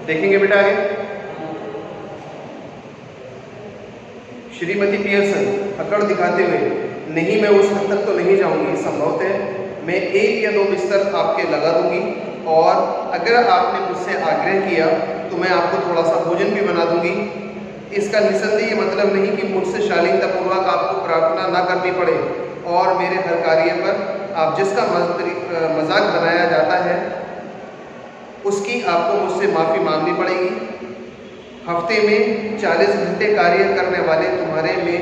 देखेंगे बेटा आगे। श्रीमती पियर्सन अकड़ दिखाते हुए, नहीं मैं उस हद तक तो नहीं जाऊंगी, संभवतः मैं 1 या 2 बिस्तर आपके लगा दूंगी, और अगर आपने मुझसे आग्रह किया तो मैं आपको थोड़ा सा भोजन भी बना दूंगी। इसका निस्संदेह ये मतलब नहीं कि मुझसे शालीनतापूर्वक आपको प्रार्थना ना करनी पड़े, और मेरे हर कार्य पर आप जिसका मजाक बनाया जाता है उसकी आपको मुझसे माफ़ी मांगनी पड़ेगी। हफ्ते में 40 घंटे कार्य करने वाले तुम्हारे में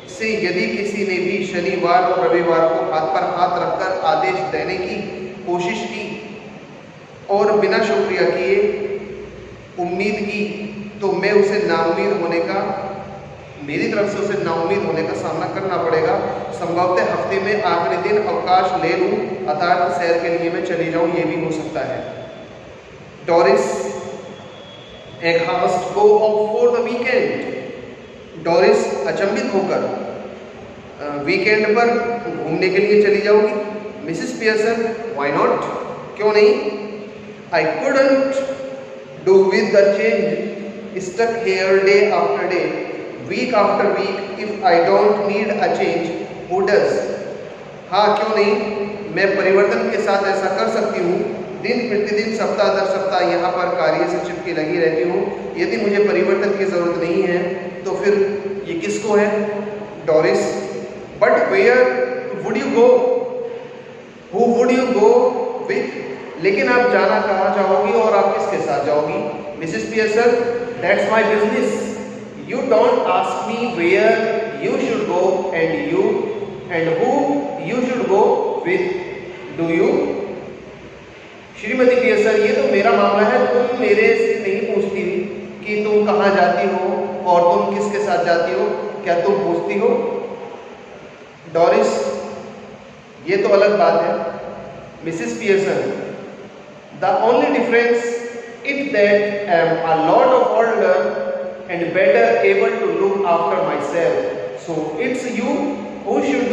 से यदि किसी ने भी शनिवार और रविवार को हाथ पर हाथ रखकर आदेश देने की कोशिश की और बिना शुक्रिया किए उम्मीद की, तो मैं उसे नाउम्मीद होने का मेरी तरफ से उसे नाउम्मीद होने का सामना करना पड़ेगा। संभवतः हफ्ते में आखिरी दिन अवकाश ले लूँ, अर्थात सैर के लिए मैं चली जाऊँ, ये भी हो सकता है। Doris aghast go off for the weekend. Doris अचंभित होकर वीकेंड पर घूमने के लिए चली जाऊंगी। मिसेस पियर्सन व्हाई नॉट, क्यों नहीं? I couldn't do with the change stuck here day after day, week after week, if I don't need a change who does. हाँ क्यों नहीं, मैं परिवर्तन के साथ ऐसा कर सकती हूँ। दिन प्रतिदिन सप्ताह दर सप्ताह यहाँ पर कार्य से चिपकी लगी रहती हूँ। यदि मुझे परिवर्तन की ज़रूरत नहीं है तो फिर ये किसको है? Doris but where would you go, who would you go with? लेकिन आप जाना कहाँ चाहोगी और आप किसके साथ जाओगी? Mrs Pearson that's my business, you don't ask me where you should go and who you should go with, do you? श्रीमती पियर्सन ये तो मेरा मामला है, तुम मेरे से नहीं पूछती कि तुम कहाँ जाती हो और तुम किसके साथ जाती हो, क्या तुम पूछती हो? डोरिस ये तो अलग बात है। Mrs Pearson the only difference it that I am a lot of older and better able to look after myself, so it's you who should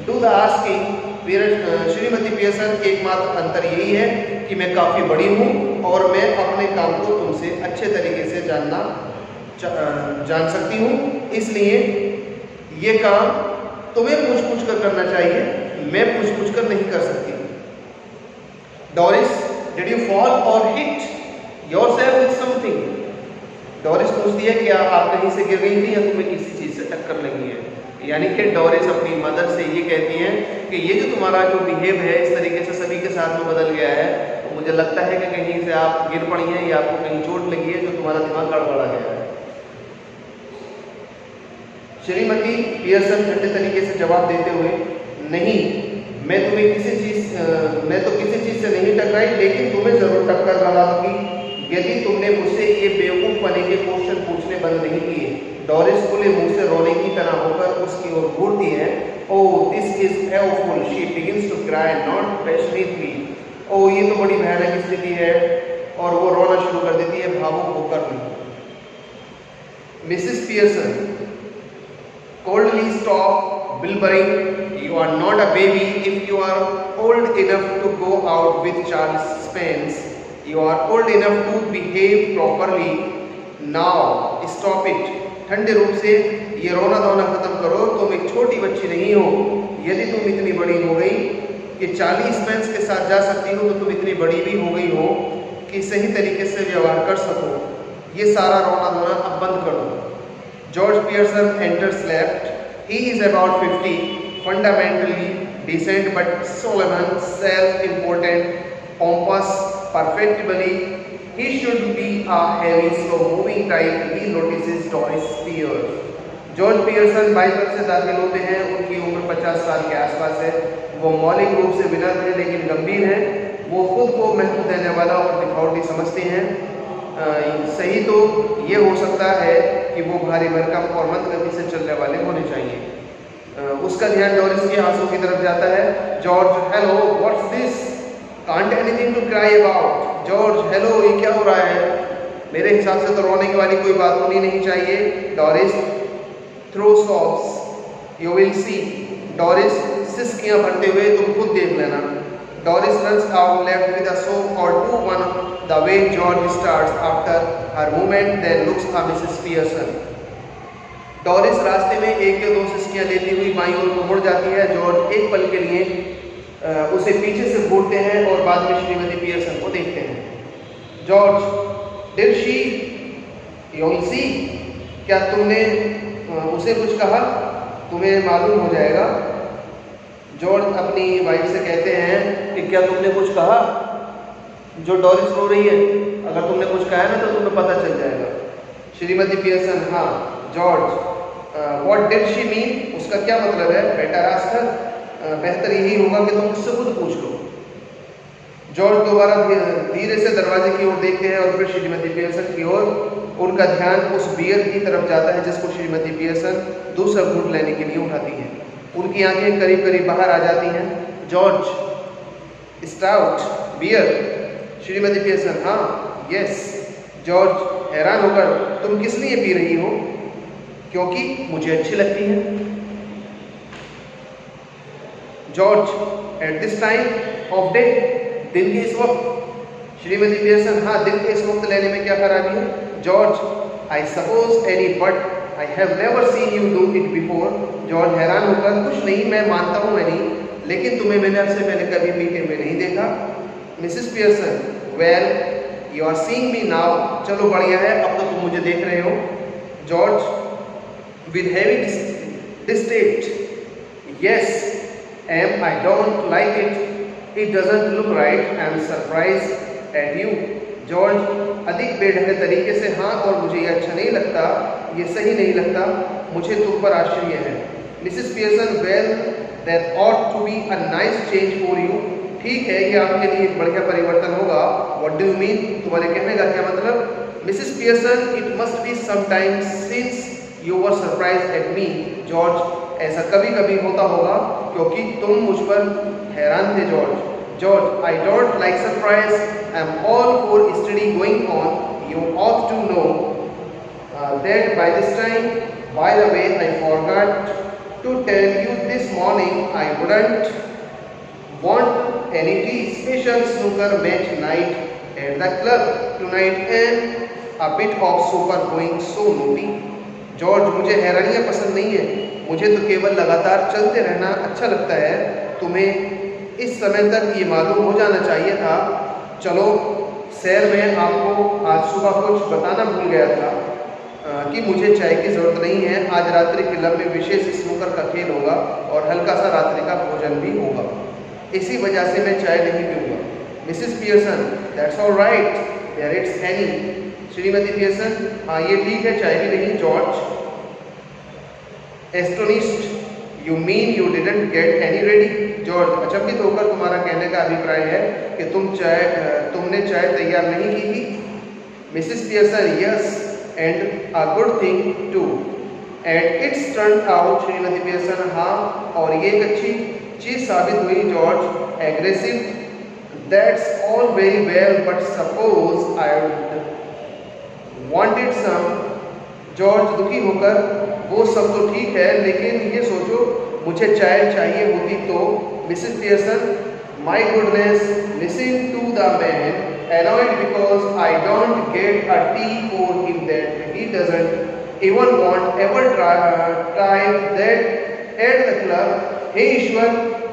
do the asking. श्रीमती पियर्सन एकमात्र अंतर यही है कि मैं काफ़ी बड़ी हूँ और मैं अपने काम को तुमसे अच्छे तरीके से जान सकती हूँ, इसलिए ये काम तुम्हें पूछ कर करना चाहिए, मैं पूछ कर नहीं कर सकती। डोरिस डिड यू फॉल और hit yourself with something? Doris पूछती है कि आप कहीं से गिर गई थी या तुम्हें किसी चीज़ से टक्कर लगी है। यानी कि डोरिस अपनी मदर से ये कहती हैं कि ये जो तुम्हारा जो बिहेव है इस तरीके से सभी के साथ में बदल गया है, तो मुझे लगता है कि कहीं से आप गिर पड़ी हैं या आपको कहीं चोट लगी है जो तुम्हारा दिमाग गड़बड़ा गया है। श्रीमती पियर्सन ठंडे तरीके से जवाब देते हुए, नहीं मैं तो किसी चीज़ से नहीं टकराई, लेकिन तुम्हें ज़रूर टक्कर लगा दूंगी यदि तुमने मुझसे ये बेवकूफ़ बने के क्वेश्चन पूछने बंद नहीं किए। डोरिस खुले मुंह से रोने की तरह होकर उसकी ओर घूरती है। Oh this is awful, she begins to cry not passionately। ओह ये तो बड़ी भयानक स्थिति है, और वो रोना शुरू कर देती है भावुक होकर भी। Mrs Pearson coldly stop blubbering, you are not a baby if you are old enough to go out with Charles Spence, you are old enough to behave properly, now stop it। ठंडे रूप से ये रोना धोना खत्म करो, तुम एक छोटी बच्ची नहीं हो। यदि तुम इतनी बड़ी हो गई कि चार्ली स्पेंस के साथ जा सकती हो, तो तुम इतनी बड़ी भी हो गई हो कि सही तरीके से व्यवहार कर सको। ये सारा रोना धोना अब बंद कर दो। George Pearson enters left. He is about 50, fundamentally decent but solemn, self-important, pompous, perfectly. He should be a heavy, slow-moving type. He notices Doris Spears. George Pearson by तरफ से दाखिल होते हैं। उनकी उम्र 50 साल के आसपास है। वो मौलिक रूप से विनम्र है लेकिन गंभीर है। वो खुद को महत्व देने वाला और दिखावटी समझते हैं। सही तो ये हो सकता है कि वो भारी भरकम और मंद गति से चलने वाले होने चाहिए। उसका ध्यान डोरिस के आंसू की तरफ जाता है। George hello what's this, can't anything to cry about. George hello ये क्या हो रहा है? मेरे हिसाब से तो रोने की वाली कोई बात होनी नहीं चाहिए। Doris throw sobs you will see. Doris सिसकियां भरते हुए तुम खुद देख लेना। Doris runs out left with a soap or two one the way George starts after her movement then looks at Mrs. Pearson. Doris रास्ते में एक या दो सिसकियां लेती हुई बाईं ओर को मुड़ जाती है। जॉर्ज एक पल के लिए उसे पीछे से घूरते हैं और बाद में श्रीमती पियर्सन को देखते हैं। George, did she you see, क्या तुमने उसे कुछ कहा? तुम्हें मालूम हो जाएगा। जॉर्ज अपनी वाइफ से कहते हैं कि क्या तुमने कुछ कहा? जो डॉरिस रो रही है, अगर तुमने कुछ कहा है ना तो तुम्हें पता चल जाएगा। श्रीमती पियर्सन, हाँ। George, what did she mean, उसका क्या मतलब है? बेटर आस्क हर, बेहतर यही होगा कि तुम उससे खुद पूछ लो। जॉर्ज दोबारा धीरे से दरवाजे की ओर देखते हैं और फिर श्रीमती पियर्सन की ओर। उनका ध्यान उस बियर की तरफ जाता है जिसको श्रीमती पियर्सन दूसरा घूंट लेने के लिए उठाती है। उनकी आंखें करीब करीब बाहर आ जाती हैं। George, stout beer. श्रीमती पियर्सन, हाँ, यस। जॉर्ज हैरान होकर, तुम किस लिए पी रही हो? क्योंकि मुझे अच्छी लगती है। George, at this time of day, दिन के इस वक्त। श्रीमती पियर्सन, हाँ, दिन के इस वक्त लेने में क्या खराबी है? George, I suppose any but I have never seen you do it before. George हैरान होकर, कुछ नहीं, मैं मानता हूँ एनी, लेकिन तुम्हें मैंने आपसे पहले कभी पीते हुए नहीं देखा। Mrs Pearson, well you are seeing me now, चलो बढ़िया है, अब तो तुम मुझे देख रहे हो। George, with heavy distaste, yes, I don't like it, it doesn't look right, I am surprised at you. George अधिक बेढंगे तरीके से, हाँ, और मुझे ये अच्छा नहीं लगता, ये सही नहीं लगता, मुझे तुम पर आश्चर्य है। Mrs Pearson, well that ought to be a nice change for you, ठीक है, ये आपके लिए एक बढ़िया परिवर्तन होगा। व्हाट डू यू मीन, तुम्हारे कहने का क्या मतलब? Mrs Pearson, it must be sometimes since you were surprise at me. George, ऐसा कभी कभी होता होगा क्योंकि तुम मुझ पर हैरान थे। George, I don't like surprise, I am all for study going on, you ought to know that by this time, by the way I forgot to tell you this morning I wouldn't want any tea, special snooker match night at the club tonight and a bit of super going so naughty. George, मुझे हैरानियाँ पसंद नहीं है, मुझे तो केवल लगातार चलते रहना अच्छा लगता है। तुम्हें इस समय तक ये मालूम हो जाना चाहिए था। चलो, सैर में आपको आज सुबह कुछ बताना भूल गया था कि मुझे चाय की ज़रूरत नहीं है। आज रात्रि क्लब में विशेष स्नूकर का खेल होगा और हल्का सा रात्रि का भोजन भी होगा, इसी वजह से मैं चाय नहीं पीऊँगा। Mrs Pearson, that's all right, there it's any. श्रीमती पियर्सन, हाँ, ये ठीक है, चाय भी नहीं। George, astonished, you mean you didn't get any ready. George, अचंभित होकर, तुम्हारा कहने का अभिप्राय है कि तुमने चाय तैयार नहीं की थी। Mrs Pearson, yes, and a good thing too, and it's turn out. श्रीमती पियर्सन, हाँ, और ये एक अच्छी चीज साबित हुई। George, aggressive, that's all very well but suppose I wanted some. George दुखी होकर, वो सब तो ठीक है, लेकिन ये सोचो मुझे चाय चाहिए होती तो। Mrs Pearson, my goodness, listen to the man, annoyed because I don't get a tea for him that he doesn't even want, ever tried that at the club. हे ईश्वर,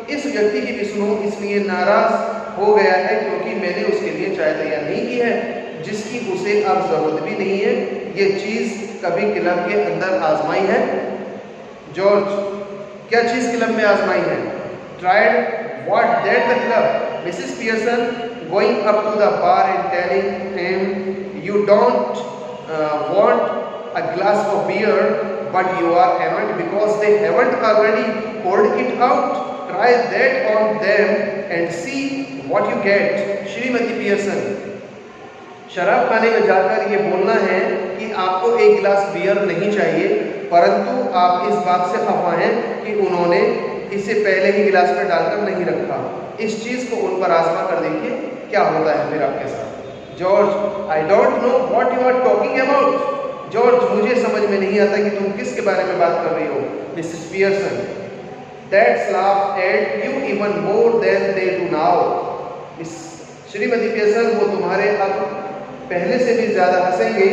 इस व्यक्ति की भी सुनो, इसलिए नाराज हो गया है क्योंकि मैंने उसके लिए चाय तैयार नहीं की है, जिसकी उसे अब जरूरत भी नहीं है। ये चीज कभी क्लब के अंदर आजमाई है? जॉर्ज, क्या चीज क्लब में आजमाई है? Tried what that the club. Mrs Pearson, going up to the bar and telling him you don't want a glass of beer but you are annoyed because they haven't already poured it out. Try that on them and see what you get. Shrimati Pearson, शराब खाने में जाकर ये बोलना है कि आपको एक गिलास बियर नहीं चाहिए, परंतु आप इस बात से खफा हैं कि उन्होंने इसे पहले ही गिलास में डालकर नहीं रखा। इस चीज को उन पर आजमा कर देखिए क्या होता है फिर आपके साथ। George, I don't know what you are talking about. George, मुझे समझ में नहीं आता कि तुम किसके बारे में बात कर रही हो। Mrs Pearson, That's laugh at you even more than they do now. Miss Shrimati Pearson वो तुम्हारे अब पहले से भी ज्यादा हंसेंगे.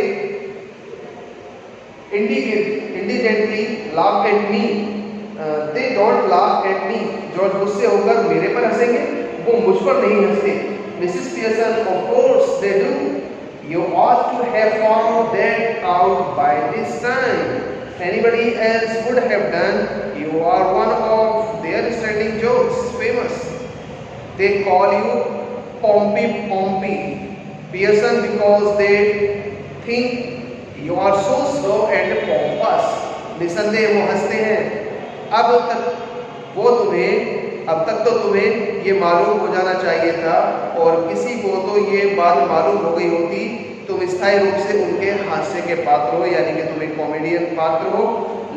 Indigently laugh at me. They don't laugh at me. George गुस्से होकर मेरे पर हंसेंगे, वो मुझ पर नहीं हंसते. Mrs Pearson, of course they do. You ought to have found that out by this time. Anybody else would have done. You are one of their standing jokes, famous. They call you Pompey Pearson because they think you are so slow and pompous. निसंदेह वो हंसते हैं. अब तक तो तुम्हें ये मालूम हो जाना चाहिए था, और किसी को तो ये बात मालूम हो गई होती. तुम स्थायी रूप से उनके हास्य के पात्र हो, यानी कि तुम एक कॉमेडियन पात्र हो,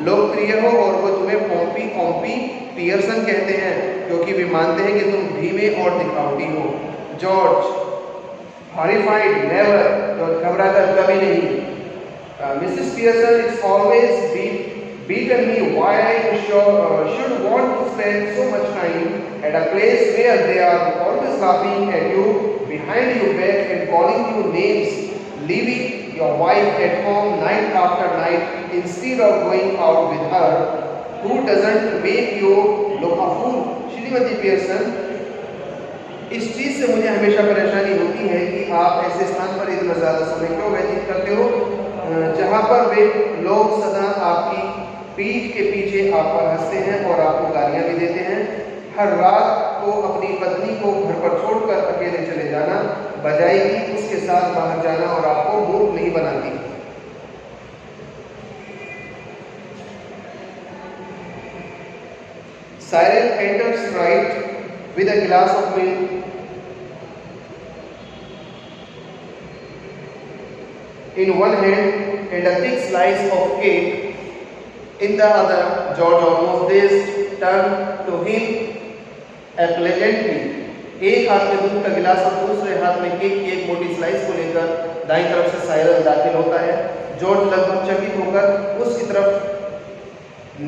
लोकप्रिय हो, और वो तुम्हें पॉम्पी पियर्सन कहते हैं क्योंकि वे मानते हैं कि तुम धीमे और दिखावटी हो. George horrified, never. जॉर्ज घबराकर कभी नहीं. Mrs Pearson, it's always beaten me why I should want to spend so much time at a place where they are always laughing at you behind your back and calling you names, leaving your wife at home night after night instead of going out with her, who doesn't make you look a fool. Shrimati Pearson, इस चीज़ से मुझे हमेशा परेशानी होती है कि आप ऐसे स्थान पर इतना ज़्यादा समय क्यों व्यतीत करते हो जहाँ पर वे लोग सदा आपकी पीठ के पीछे आप पर हंसते हैं और आपको गालियाँ भी देते हैं. हर रात को अपनी पत्नी को घर पर छोड़कर अकेले चले जाना बजाय कि उसके साथ बाहर जाना और आपको मूर्ख नहीं बनाती. Cyril enters right with a glass of milk. In one hand and a thick slice of cake in the other. George almost dazed turned to him pleasantly. एक हाथ में दूध का गिलास और दूसरे हाथ में केक की एक मोटी स्लाइस को लेकर दाईं तरफ से साइरल दाखिल होता है. जॉर्ज लगभग चकित होकर उसकी तरफ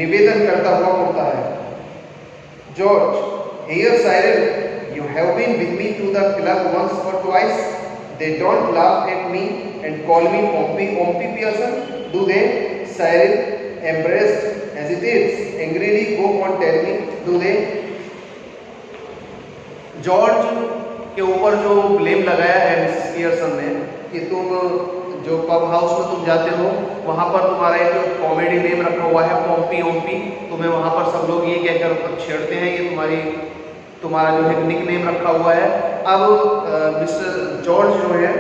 निवेदन करता हुआ मुड़ता है. George, here Cyril, you have been with me to the club once or twice. They don't laugh at me and call me Pompey Pearson, do they? Cyril, embarrassed as it is, angrily go on tell me, do they? George के ऊपर जो blame लगाया है Mrs Pearson ने कि तुम जो pub house में तुम जाते हो वहाँ पर तुम्हारा एक कॉमेडी नेम रखा हुआ है पॉम्पी, तुम्हें वहाँ पर सब लोग ये कहकर छेड़ते हैं, ये तुम्हारा जो है निक नेम रखा हुआ है. अब मिस्टर जॉर्ज जो है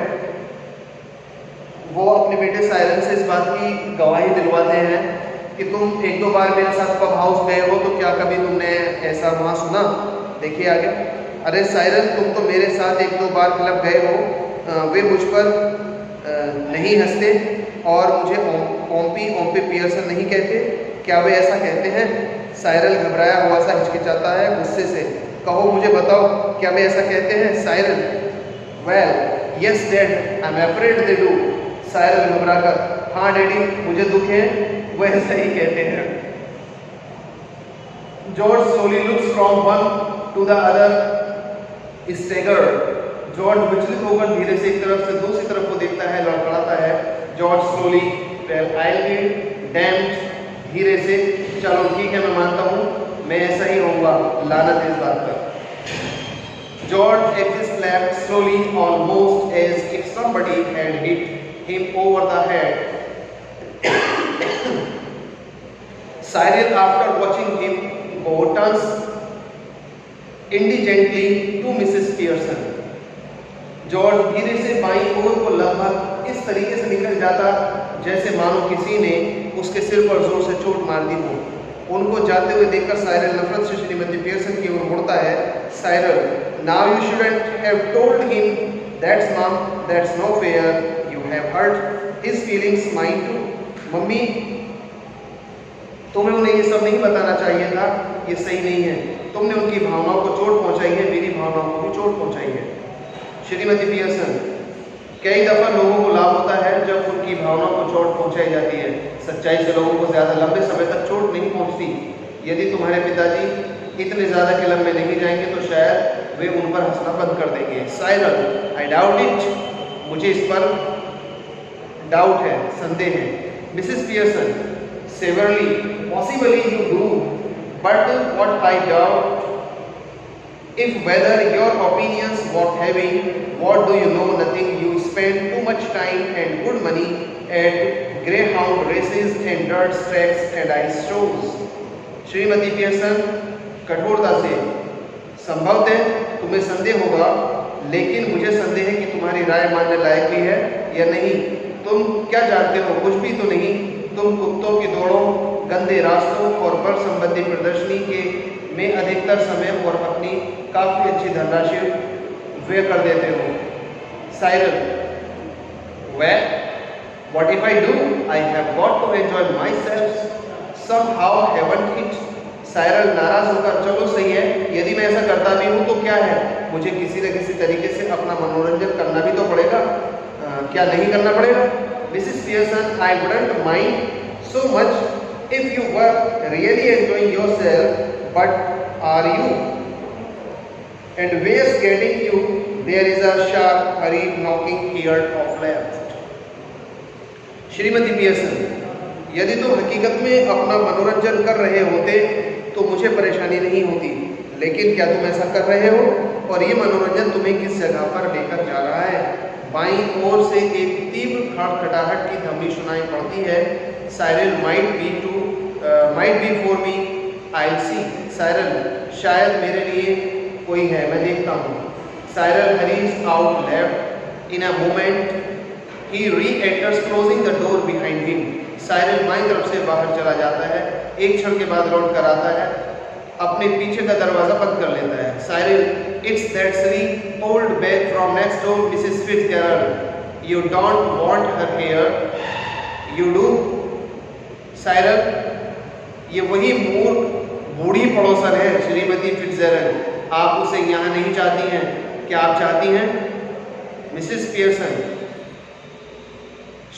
वो अपने बेटे साइरन से इस बात की गवाही दिलवाते हैं कि तुम एक दो बार मेरे साथ पब हाउस गए हो, तो क्या कभी तुमने ऐसा वहाँ सुना? देखिए आगे. अरे साइरन, तुम तो मेरे साथ एक दो बार क्लब गए हो. वे मुझ पर नहीं हंसते और मुझे पॉम्पी पियर्सन नहीं कहते. क्या वे ऐसा कहते हैं? साइरल घबराया हुआ सा हिचकिचाता है गुस्से से. कहो, मुझे बताओ, क्या वे ऐसा कहते हैं? Cyril, well yes dad, I am afraid they do. Cyril घबराकर, हाँ डैडी, मुझे दुख है, वो ऐसा ही कहते हैं. George slowly looks from one to the other, staggered. George विचलित होकर धीरे से एक तरफ से दूसरी तरफ को देखता है, लड़खड़ाता है. George slowly, well I'll be damned, धीरे से, चलो ठीक है मैं मानता हूँ, मैं ऐसा ही होऊंगा, लानत इस बात पर. George exits left slowly, almost as if somebody had hit him over the head. Cyril, after watching him go, turns indigently to Mrs. Pearson. George धीरे से बाईं ओर को लगभग इस तरीके से निकल जाता जैसे मानो किसी ने उसके सिर पर जोर से चोट मार दी हो. उनको जाते हुए देखकर साइरल नफरत से श्रीमती पियर्सन की ओर मुड़ता है. Cyril, now you shouldn't have told him that's mom, that's no fair, you have hurt his feelings, mine too. Mummy, तुम्हें उन्हें ये सब नहीं बताना चाहिए था, ये सही नहीं है. तुमने उनकी भावनाओं को चोट पहुंचाई है, मेरी भावनाओं को भी चोट पहुंचाई है. श्रीमती पियर्सन, कई दफ़ा लोगों को लाभ होता है जब उनकी भावनाओं को चोट पहुंचाई जाती है. सच्चाई से लोगों को ज़्यादा लंबे समय तक चोट नहीं पहुंचती. यदि तुम्हारे पिताजी इतने ज़्यादा क्लब में नहीं जाएंगे तो शायद वे उन पर हंसना बंद कर देंगे। साइरल, आई डाउट इट, मुझे इस पर डाउट है, संदेह है। Mrs Pearson, severally, possibly you do, but what I doubt if whether your opinions what having, what do you know, nothing, you spend too much time and good money at greyhound races and dirt tracks and ice shows। Shrimati Pearson कठोरता से, संभवतः तुम्हें संदेह होगा, लेकिन मुझे संदेह है कि तुम्हारी राय मानने लायक भी है या नहीं। तुम क्या जानते हो? कुछ भी तो नहीं। तुम कुत्तों की दौड़ों, गंदे रास्तों और बल संबंधी प्रदर्शनी के में अधिकतर समय और अपनी काफी अच्छी धनराशि व्यय कर देते हो। Cyril, well, what if I do? I have got to enjoy myself somehow, haven't it? Cyril नाराज होकर, चलो सही है, यदि मैं ऐसा करता भी हूँ तो क्या है, मुझे किसी न किसी तरीके से अपना मनोरंजन करना भी तो पड़ेगा। क्या नहीं करना पड़ेगा? Mrs Pearson, I wouldn't mind so much if you were really enjoying yourself, but are you? And where's getting you? There is a sharp, hurried knocking here of left। Shrimati Pearson, यदि तुम हकीकत में अपना मनोरंजन कर रहे होते तो मुझे परेशानी नहीं होती, लेकिन क्या तुम ऐसा कर रहे हो? और ये मनोरंजन तुम्हें किस जगह पर लेकर जा रहा है? बाईं ओर से एक तीव्र खड़खड़ाहट की धमनी सुनाई पड़ती है। Cyril, might be for me, I'll see। Cyril, शायद मेरे लिए कोई है, मैं देखता हूँ। Cyril hurries out left in a moment, he re-enters closing the door behind him। Cyril बाईं तरफ से बाहर चला जाता है, एक क्षण के बाद लौट कर आता है, अपने पीछे का दरवाजा बंद कर लेता है। Cyril, it's that silly old bag from next door, Mrs. Fitzgerald। You don't want her here, you do? Cyril, ये वही मूर्ख बूढ़ी पड़ोसन है श्रीमती फिट्जरल्ड, आप उसे यहाँ नहीं चाहती हैं, क्या आप चाहती हैं? Mrs Pearson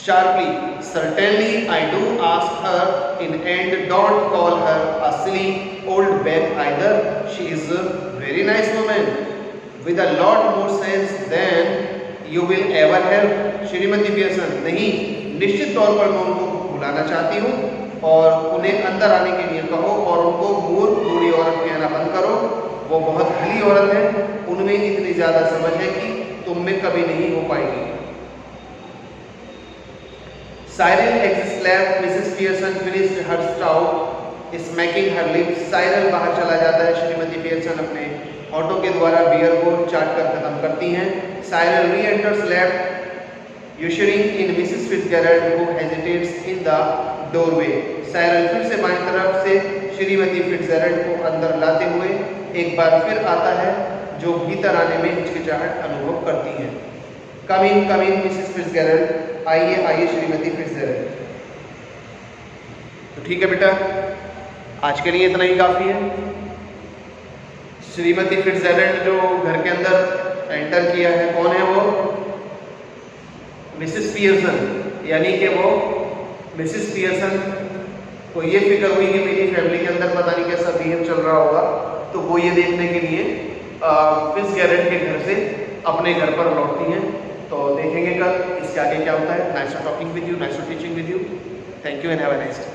sharply, certainly I do ask her in, and don't call her a silly old bag either, she is a very nice woman with a lot more sense than you will ever have। Shrimati Pearson, नहीं, निश्चित तौर पर मैं उनको बुलाना चाहती हूँ और उन्हें अंदर आने के लिए कहो और उनको मूर्ख बूढ़ी औरत कहना बंद करो। वो बहुत भली औरत है, उनमें इतनी ज्यादा समझ है कि तुम में कभी नहीं हो पाएगी। Cyril exits left, Mrs. Pearson finished her stout, smacking her lips। Cyril बाहर चला जाता है, श्रीमती पियर्सन अपने ऑटो के द्वारा बियर को चाट कर खत्म करती हैं। Cyril re-enters left, ushering in Mrs. Fitzgerald, who hesitates in the doorway। Cyril फिर से बाईं तरफ से श्रीमती फिट्जरल्ड को अंदर लाते हुए एक बार फिर आता है, जो भीतर आने में हिचकिचाहट अनुभव करती हैं। Come in, Mrs. Fitzgerald। आइए श्रीमती फिट्जरल्ड। तो ठीक है बेटा, आज के लिए इतना ही काफ़ी है। श्रीमती फिट्जरल्ड जो घर के अंदर एंटर किया है, कौन है वो? मिसेस पियर्सन, यानी कि वो मिसेस पियर्सन को ये फिक्र हुई कि मेरी फैमिली के अंदर पता नहीं कैसा बिहेव चल रहा होगा, तो वो ये देखने के लिए फिट्जरल्ड के घर से अपने घर पर लौटती हैं। तो देखेंगे कल इसके आगे क्या होता है। Nice talking with you, nice teaching with you. Thank you and have a nice day.